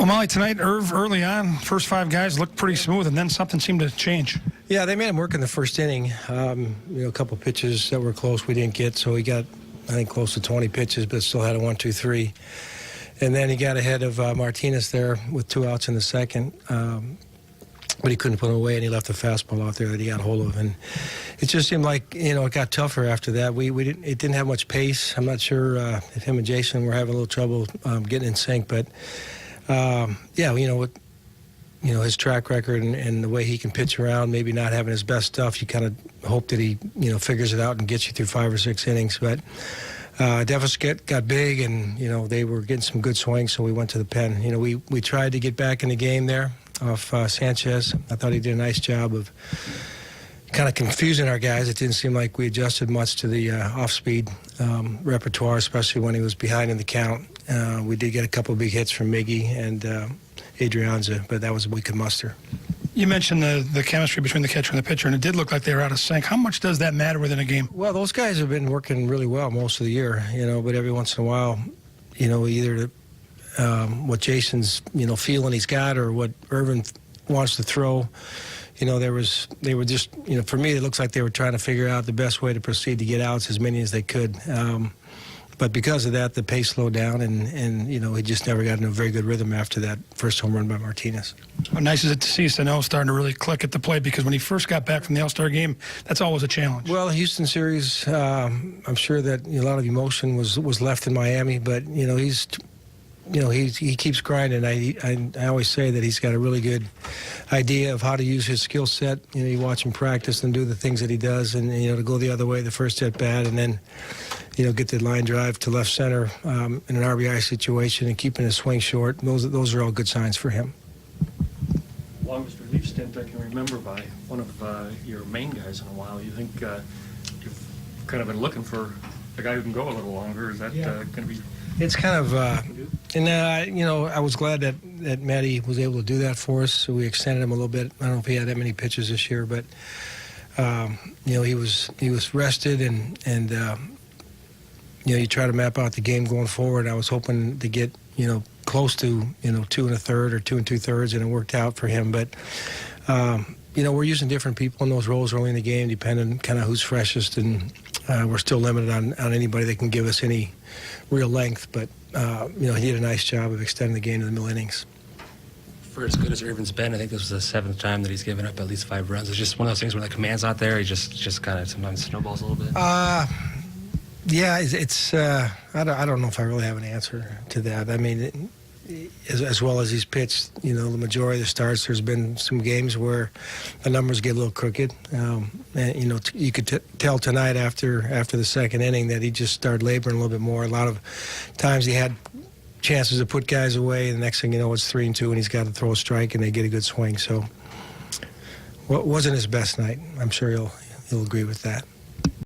Well, Molly, tonight, Irv, early on, first 5 guys looked pretty smooth, and then something seemed to change. Yeah, they made him work in the first inning. A couple pitches that were close we didn't get, so he got, I think, close to 20 pitches, but still had a 1-2-3. And then he got ahead of Martinez there with 2 outs in the second. But he couldn't put it away, and he left a fastball out there that he got hold of. And it just seemed like, it got tougher after that. It didn't have much pace. I'm not sure if him and Jason were having a little trouble getting in sync. But, his track record and the way he can pitch around, maybe not having his best stuff, you kind of hope that he, figures it out and gets you through 5 or 6 innings. But deficit got big, and, they were getting some good swings, so we went to the pen. We tried to get back in the game there off Sanchez. I thought he did a nice job of kind of confusing our guys. It didn't seem like we adjusted much to the off-speed repertoire, especially when he was behind in the count. We did get a couple of big hits from Miggy and Adrianza, but that was what we could muster. You mentioned the chemistry between the catcher and the pitcher, and it did look like they were out of sync. How much does that matter within a game? Well, those guys have been working really well most of the year, but every once in a while, either what Jason's, feeling he's got or what Irvin wants to throw, they were just, for me, it looks like they were trying to figure out the best way to proceed to get outs, as many as they could. But because of that, the pace slowed down, and he just never got in a very good rhythm after that first home run by Martinez. How nice is it to see Santana starting to really click at the plate? Because when he first got back from the All-Star game, that's always a challenge. Well, the Houston series, I'm sure that a lot of emotion was left in Miami, but he keeps grinding. I always say that he's got a really good idea of how to use his skill set. You watch him practice and do the things that he does, and to go the other way the first at bat, and then get the line drive to left center in an RBI situation and keeping his swing short. Those are all good signs for him. Longest relief stint I can remember by one of your main guys in a while. You think you've kind of been looking for a guy who can go a little longer? Is that going to be? It's kind of, I was glad that Matty was able to do that for us. So we extended him a little bit. I don't know if he had that many pitches this year, but he was rested and you try to map out the game going forward. I was hoping to get close to 2 1/3 or 2 2/3, and it worked out for him. But we're using different people in those roles early in the game, depending kind of who's freshest, and we're still limited on anybody that can give us any real length. But he did a nice job of extending the game to the middle innings. For as good as Irvin's been, I think this was the 7th time that he's given up at least 5 runs. It's just one of those things where the command's out there. He just kind of sometimes snowballs a little bit. Yeah, it's I don't know if I really have an answer to that. I mean, as well as he's pitched, the majority of the starts, there's been some games where the numbers get a little crooked. And, you could tell tonight after the second inning that he just started laboring a little bit more. A lot of times he had chances to put guys away, and the next thing you know, it's 3-2, and he's got to throw a strike, and they get a good swing. So, wasn't his best night. I'm sure he'll agree with that.